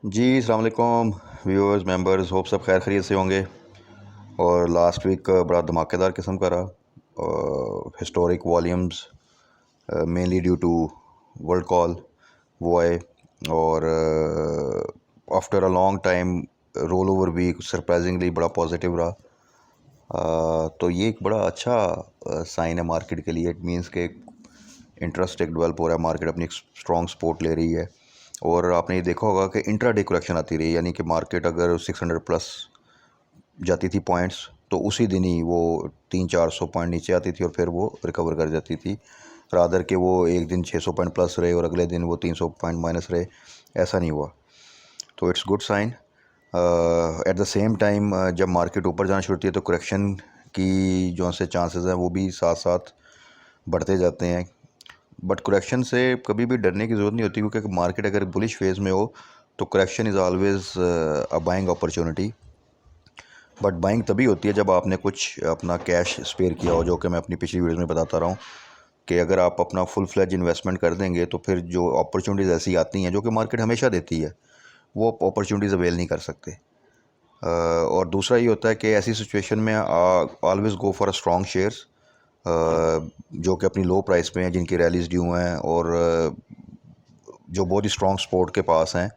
जी अस्सलाम वालेकुम viewers members, hope सब खैर खैरियत से होंगे। और लास्ट वीक बड़ा धमाकेदार किस्म का रहा। Historic volumes mainly due to world call वो आए। और after a long time roll over week surprisingly बड़ा पॉजिटिव रहा। तो ये एक बड़ा अच्छा साइन है मार्केट के लिए। इट मीन्स के इंटरेस्ट एक डेवलप हो रहा है, मार्केट अपनी स्ट्रॉन्ग सपोर्ट ले रही है। और आपने ये देखा होगा कि इंट्राडे करेक्शन आती रही, यानी कि मार्केट अगर 600 प्लस जाती थी पॉइंट्स तो उसी दिन ही वो 300-400 पॉइंट नीचे आती थी और फिर वो रिकवर कर जाती थी। रादर के वो एक दिन 600 पॉइंट प्लस रहे और अगले दिन वो 300 पॉइंट माइनस रहे, ऐसा नहीं हुआ। तो it's good sign. At the same time जब मार्केट ऊपर जाना शुरू होती है तो करेक्शन की जो से चांसेस हैं वो भी साथ साथ बढ़ते जाते हैं। बट करेक्शन से कभी भी डरने की ज़रूरत नहीं होती, क्योंकि मार्केट अगर बुलिश फेज़ में हो तो correction is always a buying opportunity. But buying तभी होती है जब आपने कुछ अपना कैश स्पेयर किया हो, जो कि मैं अपनी पिछली वीडियोज़ में बताता रहा हूँ कि अगर आप अपना फुल फ्लैज इन्वेस्टमेंट कर देंगे तो फिर जो अपॉर्चुनिटीज़ ऐसी आती हैं जो कि मार्केट हमेशा देती है, वो अपॉर्चुनिटीज़ अवेल नहीं कर सकते। और दूसरा ये होता है कि ऐसी सिचुएशन में always go for a strong shares जो कि अपनी लो प्राइस पे हैं, जिनकी रैलीज ड्यू हैं और जो बहुत ही स्ट्रॉन्ग सपोर्ट के पास हैं।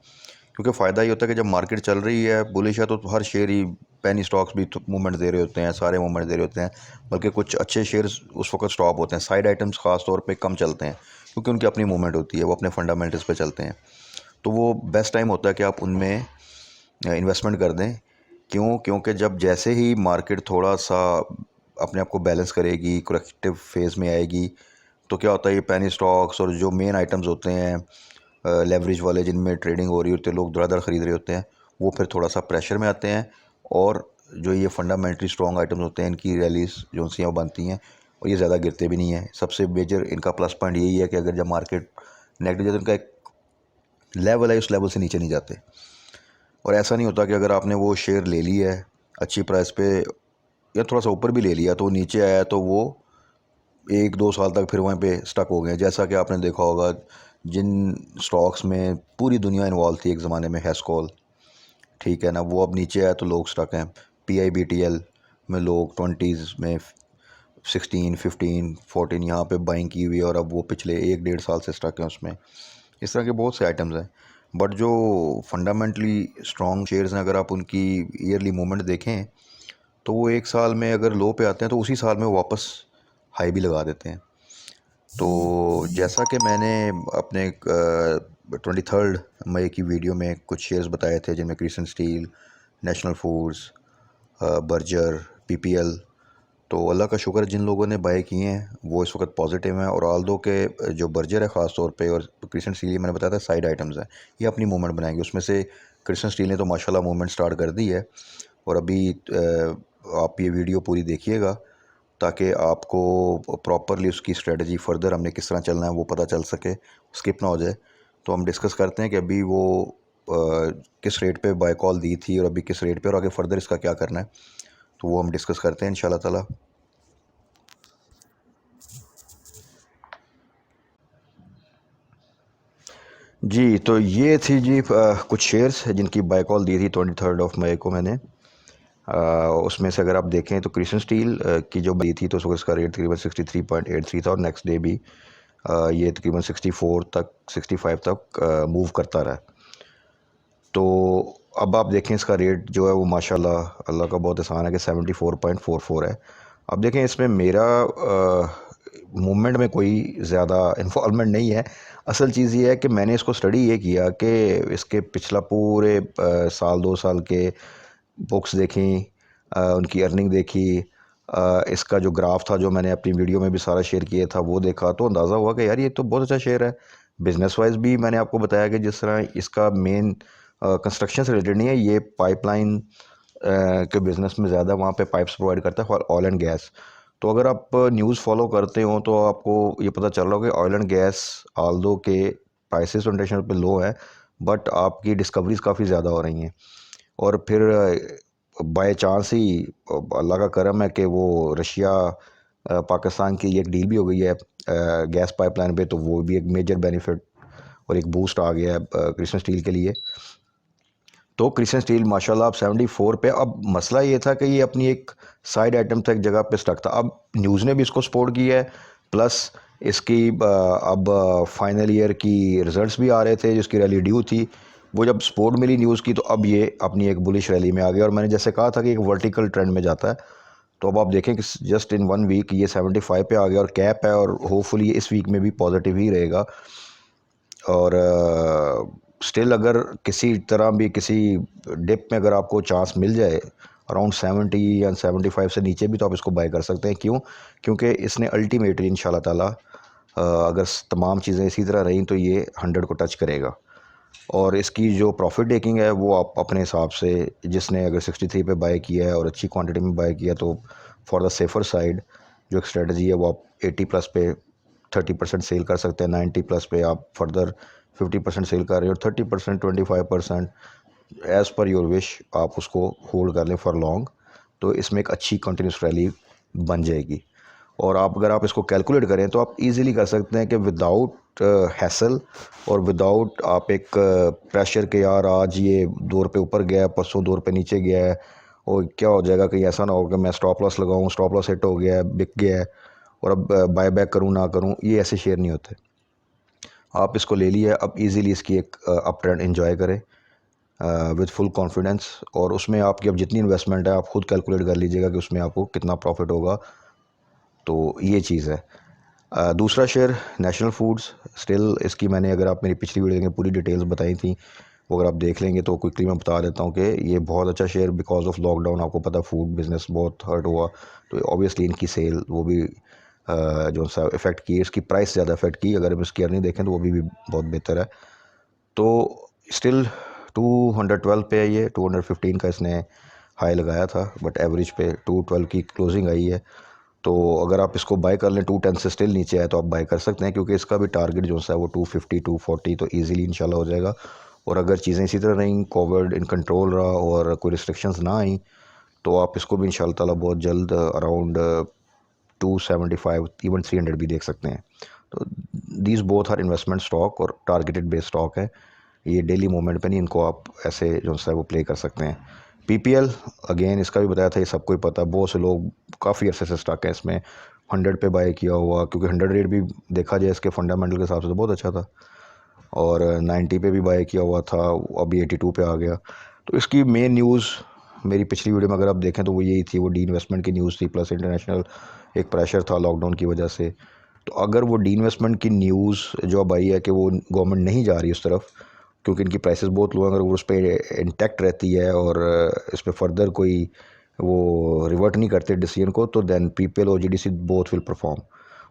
क्योंकि फ़ायदा ये होता है कि जब मार्केट चल रही है बुलिश है तो हर शेयर ही, पेनी स्टॉक्स भी मूवमेंट दे रहे होते हैं, सारे मूवमेंट दे रहे होते हैं। बल्कि कुछ अच्छे शेयर्स उस वक्त स्टॉप होते हैं, साइड आइटम्स ख़ास तौर पे कम चलते हैं क्योंकि उनकी अपनी मूवमेंट होती है, वो अपने फंडामेंटल्स पे चलते हैं। तो वो बेस्ट टाइम होता है कि आप उनमें इन्वेस्टमेंट कर दें। क्योंकि जब जैसे ही मार्केट थोड़ा सा अपने आप को बैलेंस करेगी, करेक्टिव फेज़ में आएगी, तो क्या होता है, ये पेनी स्टॉक्स और जो मेन आइटम्स होते हैं लेवरेज वाले जिनमें ट्रेडिंग हो रही होती है, लोग धड़ाधड़ ख़रीद रहे होते हैं, वो फिर थोड़ा सा प्रेशर में आते हैं। और जो ये फंडामेंटली स्ट्रॉन्ग आइटम्स होते हैं इनकी रैलीज जो सी वो बनती हैं और ये ज़्यादा गिरते भी नहीं हैं। सबसे मेजर इनका प्लस पॉइंट यही है कि अगर जब मार्केट नेगेटिव जाती है, इनका एक लेवल है, उस लेवल से नीचे नहीं जाते। और ऐसा नहीं होता कि अगर आपने वो शेयर ले लिया है अच्छी प्राइस पे या थोड़ा सा ऊपर भी ले लिया तो नीचे आया तो वो 1-2 साल तक फिर वहीं पे स्टक हो गए। जैसा कि आपने देखा होगा जिन स्टॉक्स में पूरी दुनिया इन्वॉल्व थी एक ज़माने में, हैस्कॉल, ठीक है ना, वो अब नीचे आया तो लोग स्टक हैं। PIBTL में लोग 20s में 16, 15, 14 यहाँ पे बाइंग की हुई है और अब वो पिछले 1-1.5 साल से स्टक हैं उसमें। इस तरह के बहुत से आइटम्स हैं। बट जो फंडामेंटली स्ट्रॉन्ग शेयर्स हैं, अगर आप उनकी ईयरली मूवमेंट देखें तो वो एक साल में अगर लो पे आते हैं तो उसी साल में वो वापस हाई भी लगा देते हैं। तो जैसा कि मैंने अपने 23 मई की वीडियो में कुछ शेयर्स बताए थे जिनमें crescent steel, national foods, Berger, PPL, तो अल्लाह का शुक्र है जिन लोगों ने बाय किए हैं वो इस वक्त पॉजिटिव हैं। और आल्दो के जो बर्जर है ख़ास तौर पे और क्रिसन स्टील, ये मैंने बताया था साइड आइटम्स हैं, ये अपनी मूवमेंट बनाएंगे। उसमें से क्रिसन स्टील ने तो माशाल्लाह मूवमेंट स्टार्ट कर दी है। और अभी आप ये वीडियो पूरी देखिएगा ताकि आपको प्रॉपरली उसकी स्ट्रेटजी फ़र्दर हमने किस तरह चलना है वो पता चल सके, स्किप ना हो जाए। तो हम डिस्कस करते हैं कि अभी वो किस रेट पे बाय कॉल दी थी और अभी किस रेट पे और आगे फ़र्दर इसका क्या करना है, तो वो हम डिस्कस करते हैं इंशाल्लाह ताला। जी, तो ये थी जी कुछ शेयर्स जिनकी बाय कॉल दी थी 23 मई को मैंने। उसमें से अगर आप देखें तो क्रिसन स्टील की जो दी थी तो उस वक्त इसका रेट तकरीबन 63.83 था और नेक्स्ट डे भी ये तकरीबन 64 तक 65 तक मूव करता रहा। तो अब आप देखें इसका रेट जो है वो माशाल्लाह अल्लाह का बहुत एहसान है कि 74.44 है। अब देखें इसमें मेरा मूवमेंट में कोई ज़्यादा इन्वॉल्वमेंट नहीं है। असल चीज़ ये है कि मैंने इसको स्टडी ये किया कि इसके पिछला पूरे साल 2 साल के बुक्स देखी, उनकी अर्निंग देखी, इसका जो ग्राफ था जो मैंने अपनी वीडियो में भी सारा शेयर किया था वो देखा, तो अंदाज़ा हुआ कि यार ये तो बहुत अच्छा शेयर है। बिज़नेस वाइज भी मैंने आपको बताया कि जिस तरह इसका मेन कंस्ट्रक्शन से रिलेटेड नहीं है, ये पाइपलाइन के बिज़नेस में ज़्यादा वहाँ पे पाइप्स प्रोवाइड करता है, ऑयल एंड गैस। तो अगर आप न्यूज़ फॉलो करते हो तो आपको ये पता चल रहा होगा कि ऑयल एंड गैस आल्दो के प्राइसेस इंटरनेशनल पे लो है, बट आपकी डिस्कवरीज काफ़ी ज़्यादा हो रही हैं। और फिर बाय चांस ही अल्लाह का करम है कि वो रशिया पाकिस्तान की एक डील भी हो गई है गैस पाइपलाइन पे, तो वो भी एक मेजर बेनिफिट और एक बूस्ट आ गया है क्रिस्टन स्टील के लिए। तो क्रिशन स्टील माशाल्लाह अब 74 पे। अब मसला ये था कि ये अपनी एक साइड आइटम था, एक जगह पे स्टक था। अब न्यूज़ ने भी इसको सपोर्ट किया है, प्लस इसकी अब फाइनल ईयर की रिजल्ट्स भी आ रहे थे जिसकी रैली ड्यू थी। वो जब सपोर्ट मिली न्यूज़ की तो अब ये अपनी एक बुलिश रैली में आ गया, और मैंने जैसे कहा था कि एक वर्टिकल ट्रेंड में जाता है। तो अब आप देखें कि जस्ट इन 1 वीक ये 75 पे आ गया और कैप है, और होपफुली इस वीक में भी पॉजिटिव ही रहेगा। और स्टिल अगर किसी तरह भी किसी डिप में अगर आपको चांस मिल जाए अराउंड 70 या 75 से नीचे भी, तो आप इसको बाय कर सकते हैं। क्यों? क्योंकि इसने अल्टीमेटली इंशाल्लाह ताला अगर तमाम चीज़ें इसी तरह रहीं तो ये 100 को टच करेगा। और इसकी जो प्रॉफिट टेकिंग है वो आप अपने हिसाब से, जिसने अगर 63 पे बाय किया है और अच्छी क्वांटिटी में बाय किया, तो फॉर द सेफर साइड जो एक स्ट्रेटजी है वो आप 80 प्लस पे 30% सेल कर सकते हैं, 90 प्लस पे आप फर्दर 50% सेल कर रहे हो, 30% 25% एज़ पर योर विश आप उसको होल्ड कर लें फॉर लॉन्ग। तो इसमें एक अच्छी कंटिन्यूस रैली बन जाएगी। और आप अगर आप इसको कैलकुलेट करें तो आप इजीली कर सकते हैं कि विदाउट हैसल और विदाउट आप एक प्रेशर के यार आज ये 2 रुपये ऊपर गया है, परसों 2 रुपये नीचे गया है, और क्या हो जाएगा कहीं ऐसा ना हो कि मैं स्टॉप लॉस लगाऊं, स्टॉप लॉस हिट हो गया है, बिक गया है, और अब बाय बैक करूं ना करूं, ये ऐसे शेयर नहीं होते। आप इसको ले लिए, अब इजीली इसकी एक अप ट्रेंड एंजॉय करें विद फुल कॉन्फिडेंस। और उसमें आपकी अब जितनी इन्वेस्टमेंट है आप खुद कैलकुलेट कर लीजिएगा कि उसमें आपको कितना प्रॉफिट होगा। तो ये चीज़ है। दूसरा शेयर नेशनल फूड्स। स्टिल इसकी मैंने, अगर आप मेरी पिछली वीडियो देखें, पूरी डिटेल्स बताई थी, वो अगर आप देख लेंगे तो क्विकली मैं बता देता हूँ कि ये बहुत अच्छा शेयर, बिकॉज ऑफ लॉकडाउन आपको पता फूड बिजनेस बहुत हर्ट हुआ, तो ऑब्वियसली इनकी सेल वो भी जो सा इफ़ेक्ट की, इसकी प्राइस ज़्यादा इफेक्ट की। अगर हम इसकी अर्निंग देखें तो वो भी बहुत बेहतर है। तो स्टिल 212 पे है ये, 215 का इसने हाई लगाया था, बट एवरेज पे 212 की क्लोजिंग आई है। तो अगर आप इसको बाय कर लें 210 से स्टिल नीचे आए तो आप बाय कर सकते हैं, क्योंकि इसका भी टारगेट जो सा है वो 250 240 तो ईजिली इंशाल्लाह हो जाएगा। और अगर चीज़ें इसी तरह रहीं, कोविड इन कंट्रोल रहा और कोई रिस्ट्रिक्शंस ना आई, तो आप इसको भी इंशाल्लाह ताला बहुत जल्द अराउंड 275 इवन 300 भी देख सकते हैं। तो these both are investment stock और टारगेटेड बेस्ड स्टॉक है। ये डेली मूवमेंट पे नहीं, इनको आप ऐसे जो सा है वो प्ले कर सकते हैं। पीपीएल अगेन इसका भी बताया था, ये सबको ही पता है, बहुत से लोग काफ़ी अरसे से स्टॉक है इसमें। 100 पे बाय किया हुआ, क्योंकि 100 रेट भी देखा जाए इसके फंडामेंटल के हिसाब से तो बहुत अच्छा था, और 90 पे भी बाय किया हुआ था, अभी 82 पे आ गया। तो इसकी मेन न्यूज़ मेरी पिछली वीडियो में अगर आप देखें तो वो यही थी, वो डी इन्वेस्टमेंट की न्यूज़ थी, प्लस इंटरनेशनल एक प्रेशर था लॉकडाउन की वजह से। तो अगर वो डी इन्वेस्टमेंट की न्यूज़ जो अब आई है कि वो गवर्नमेंट नहीं जा रही उस तरफ, क्योंकि इनकी प्राइसेस बहुत लो हैं, अगर वो उस पर इंटैक्ट रहती है और इस पर फर्दर कोई वो रिवर्ट नहीं करते डिसीजन को, तो देन पीपीएल और जीडीसी बोथ विल परफॉर्म।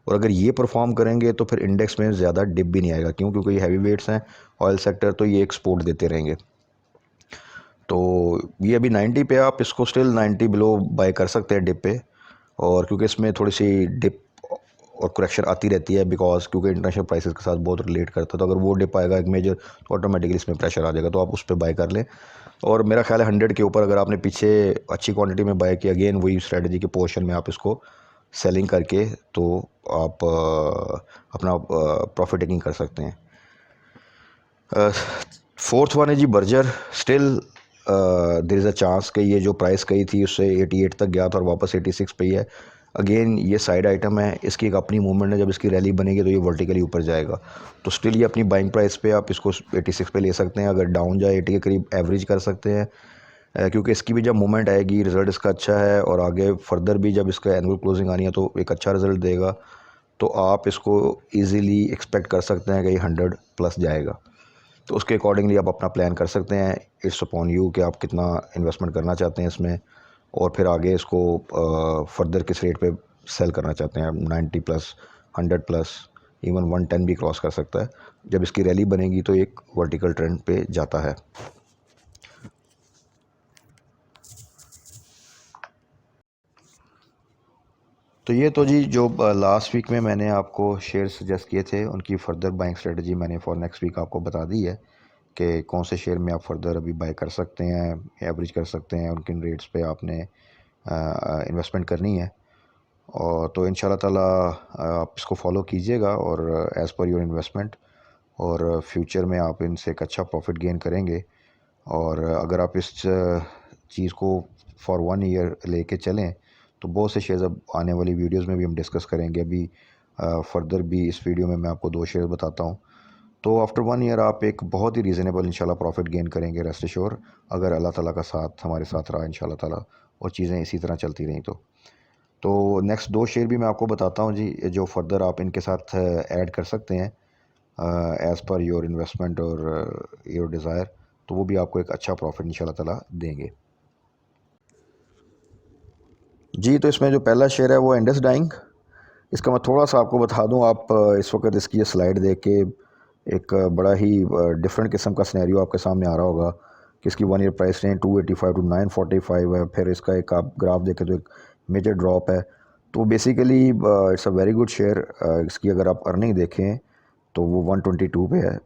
और अगर ये परफॉर्म करेंगे तो फिर इंडेक्स में ज़्यादा डिप भी नहीं आएगा। क्यों? क्योंकि ये हैवी वेट्स हैं, ऑयल सेक्टर, तो ये एक्सपोर्ट देते रहेंगे। तो ये अभी 90 पे, आप इसको स्टिल 90 बिलो बाय कर सकते हैं डिप पे। और क्योंकि इसमें थोड़ी सी डिप और करेक्शन आती रहती है, बिकॉज क्योंकि इंटरनेशनल प्राइसेस के साथ बहुत रिलेट करता है, तो अगर वो डिप आएगा एक मेजर, तो ऑटोमेटिकली इसमें प्रेशर आ जाएगा, तो आप उस पर बाय कर लें। और मेरा ख्याल है 100 के ऊपर अगर आपने पीछे अच्छी क्वांटिटी में बाय किया, अगेन वही स्ट्रेटजी के पोर्शन में आप इसको सेलिंग करके तो आप अपना प्रॉफिट टेकिंग कर सकते हैं। फोर्थ वन है जी Berger. Still there is a chance कि ये जो प्राइस गई थी उससे 88 तक गया था और वापस 86 पे ही है। अगेन ये साइड आइटम है, इसकी एक अपनी मूवमेंट है, जब इसकी रैली बनेगी तो ये वर्टिकली ऊपर जाएगा। तो स्टिल ये अपनी बाइंग प्राइस पे आप इसको 86 पे ले सकते हैं। अगर डाउन जाए 80 के करीब एवरेज कर सकते हैं, क्योंकि इसकी भी जब मूवमेंट आएगी, रिज़ल्ट इसका अच्छा है, और आगे फर्दर भी जब इसका एनुअल क्लोजिंग आनी है तो एक अच्छा रिज़ल्ट देगा, तो आप इसको ईज़िली एक्सपेक्ट कर सकते हैं कि ये 100 प्लस जाएगा। तो उसके अकॉर्डिंगली आप अपना प्लान कर सकते हैं। इट्स अपॉन यू कि आप कितना इन्वेस्टमेंट करना चाहते हैं इसमें, और फिर आगे इसको फर्दर किस रेट पे सेल करना चाहते हैं। 90 प्लस, 100 प्लस, इवन 110 भी क्रॉस कर सकता है। जब इसकी रैली बनेगी तो एक वर्टिकल ट्रेंड पे जाता है। तो ये तो जी जो लास्ट वीक में मैंने आपको शेयर सजेस्ट किए थे, उनकी फ़र्दर बाइंग स्ट्रेटजी मैंने फॉर नेक्स्ट वीक आपको बता दी है कि कौन से शेयर में आप फर्दर अभी बाय कर सकते हैं, एवरेज कर सकते हैं, उनके रेट्स पे आपने इन्वेस्टमेंट करनी है। और तो इंशाल्लाह ताला आप इसको फॉलो कीजिएगा, और एज़ पर योर इन्वेस्टमेंट, और फ्यूचर में आप इनसे एक अच्छा प्रॉफिट गेन करेंगे। और अगर आप इस चीज़ को फॉर 1 ईयर लेके चलें तो बहुत से शेयर्स अब आने वाली वीडियोस में भी हम डिस्कस करेंगे। अभी फर्दर भी इस वीडियो में मैं आपको 2 शेयर बताता हूँ। तो आफ्टर 1 ईयर आप एक बहुत ही रीज़नेबल इंशाल्लाह प्रॉफिट गेन करेंगे, रेस्ट एश्योर, अगर अल्लाह ताला का साथ हमारे साथ रहा इंशाल्लाह ताला और चीज़ें इसी तरह चलती रहीं तो नेक्स्ट 2 शेयर भी मैं आपको बताता हूँ जी, जो फर्दर आप इनके साथ ऐड कर सकते हैं एज़ पर योर इन्वेस्टमेंट और योर डिज़ायर, तो वो भी आपको एक अच्छा प्रॉफिट इंशाल्लाह ताला देंगे। जी, तो इसमें जो पहला शेयर है वो इंडस डाइंग। इसका मैं थोड़ा सा आपको बता दूं, आप इस वक्त इसकी ये स्लाइड देख के एक बड़ा ही डिफरेंट किस्म का सिनेरियो आपके सामने आ रहा होगा कि इसकी 1 ईयर प्राइस रेंज 285 टू 945 है। फिर इसका एक आप ग्राफ देखें तो एक मेजर ड्रॉप है। तो basically it's a very good share. इसकी अगर आप अर्निंग देखें तो वो 122 पे है,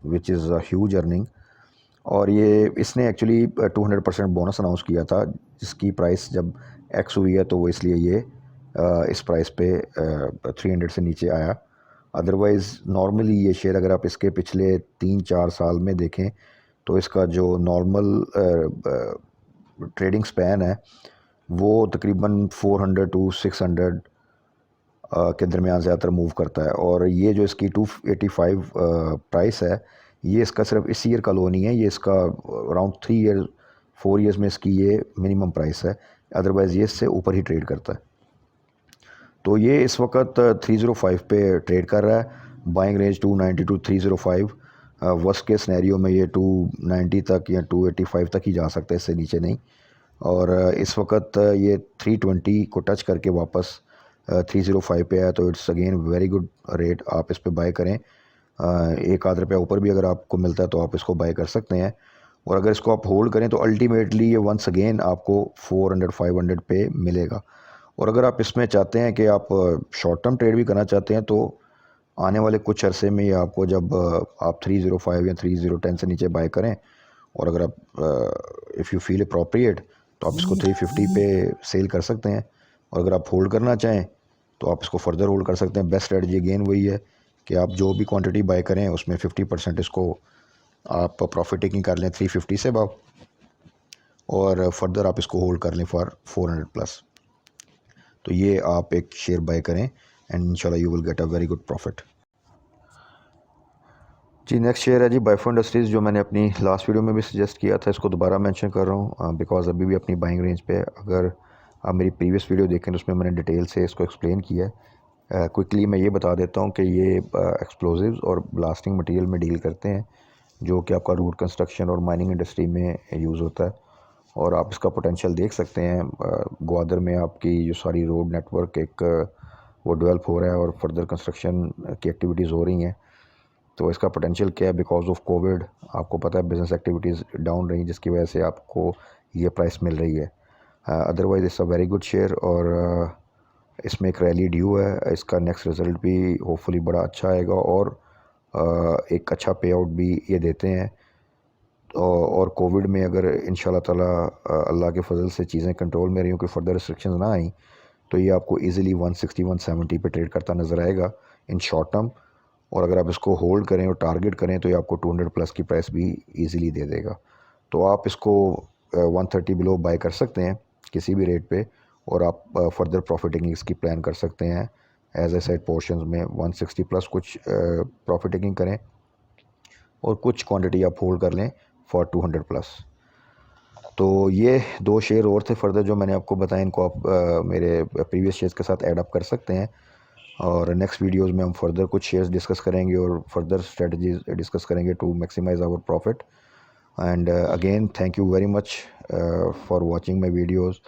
which is a huge earning. और ये इसने एक्चुअली 200% बोनस अनाउंस किया था, जिसकी प्राइस जब एक्स हुई है तो वो इसलिए ये इस प्राइस पे 300 से नीचे आया। अदरवाइज़ नॉर्मली ये शेयर अगर आप इसके पिछले 3-4 साल में देखें तो इसका जो नॉर्मल ट्रेडिंग स्पैन है वो तकरीबन 400 टू 600 के दरमियान ज़्यादातर मूव करता है। और ये जो इसकी 285 प्राइस है, ये इसका सिर्फ इस ईयर का लो नहीं है, ये इसका अराउंड 4 ईयर्स में इसकी ये मिनिमम प्राइस है। अदरवाइज़ ये इससे ऊपर ही ट्रेड करता है। तो ये इस वक्त 305 पे ट्रेड कर रहा है। Buying range 290 to 305। वर्स्ट के सिनेरियो में ये 290 तक या 285 तक ही जा सकता है, इससे नीचे नहीं। और इस वक्त ये 320 को टच करके वापस 305 पे है, तो it's again very good rate. आप इस पे बाय करें। एक आध रुपया ऊपर भी अगर आपको मिलता है तो आप इसको बाय कर सकते हैं। और अगर इसको आप होल्ड करें तो अल्टीमेटली ये वंस अगेन आपको 400-500 पे मिलेगा। और अगर आप इसमें चाहते हैं कि आप शॉर्ट टर्म ट्रेड भी करना चाहते हैं तो आने वाले कुछ अरसे में ये आपको जब आप 305 या 3010 से नीचे बाय करें, और अगर आप इफ़ यू फील अप्रोप्रिएट तो आप इसको 350 पे सेल कर सकते हैं। और अगर आप होल्ड करना चाहें तो आप इसको फर्दर होल्ड कर सकते हैं। बेस्ट स्ट्रेटजी अगेन वही है कि आप जो भी क्वांटिटी बाय करें उसमें 50% इसको आप प्रॉफिट टेकिंग कर लें 350 से अबव, और फर्दर आप इसको होल्ड कर लें फॉर 400 प्लस। तो ये आप एक शेयर बाय करें एंड इंशाल्लाह you will get a very good profit. जी, नेक्स्ट शेयर है जी बायफो इंडस्ट्रीज़, जो मैंने अपनी लास्ट वीडियो में भी सजेस्ट किया था। इसको दोबारा मेंशन कर रहा हूँ बिकॉज़ अभी भी अपनी बाइंग रेंज पे है। अगर आप मेरी प्रीवियस वीडियो देखें तो उसमें मैंने डिटेल से इसको एक्सप्लेन किया है। क्विकली मैं ये बता देता हूँ कि ये एक्सप्लोजिव्स और ब्लास्टिंग मटेरियल में डील करते हैं, जो कि आपका रोड कंस्ट्रक्शन और माइनिंग इंडस्ट्री में यूज़ होता है। और आप इसका पोटेंशियल देख सकते हैं। ग्वादर में आपकी जो सारी रोड नेटवर्क एक वो डेवलप हो रहा है और फर्दर कंस्ट्रक्शन की एक्टिविटीज़ हो रही हैं। तो इसका पोटेंशियल क्या है, बिकॉज ऑफ कोविड आपको पता है बिज़नेस एक्टिविटीज़ डाउन रही, जिसकी वजह से आपको ये प्राइस मिल रही है। Otherwise it's a very good share. और इसमें एक रैली ड्यू है। इसका नेक्स्ट रिज़ल्ट भी होपफुली बड़ा अच्छा आएगा और एक अच्छा पे आउट भी ये देते हैं। और कोविड में अगर इंशाल्लाह ताला अल्लाह के फजल से चीज़ें कंट्रोल में रही कि फर्दर रिस्ट्रिक्शंस ना आई, तो ये आपको इजीली 160-170 पे ट्रेड करता नज़र आएगा इन शॉर्ट टर्म। और अगर आप इसको होल्ड करें और टारगेट करें तो ये आपको 200 प्लस की प्राइस भी इजीली दे देगा। तो आप इसको 130 बिलो बाय कर सकते हैं किसी भी रेट पे, और आप फर्दर प्रॉफिटिंग इसकी प्लान कर सकते हैं। एज ए साइड पोर्शंस में 160 प्लस कुछ प्रॉफिटिंग करें और कुछ क्वांटिटी आप होल्ड कर लें फॉर 200 प्लस। तो ये 2 शेयर और थे फर्दर जो मैंने आपको बताया। इनको आप मेरे प्रीवियस शेयर्स के साथ ऐड अप कर सकते हैं। और नेक्स्ट वीडियोस में हम फर्दर कुछ शेयर्स डिस्कस करेंगे और फर्दर स्ट्रेटजीज डिस्कस करेंगे to maximize our profit. And again thank you very much for watching my videos.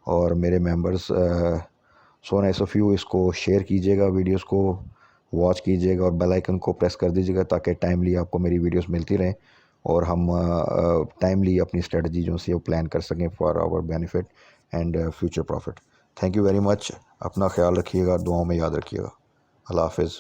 और मेरे members, so nice of you, इसको शेयर कीजिएगा, वीडियोस को वॉच कीजिएगा और बेल आइकन को प्रेस कर दीजिएगा ताकि टाइमली आपको मेरी वीडियोस मिलती रहें और हम टाइमली अपनी स्ट्रेटजी जो सी वो प्लान कर सकें for our benefit and future profit. Thank you very much. अपना ख्याल रखिएगा, दुआओं में याद रखिएगा। अल्लाह हाफिज़।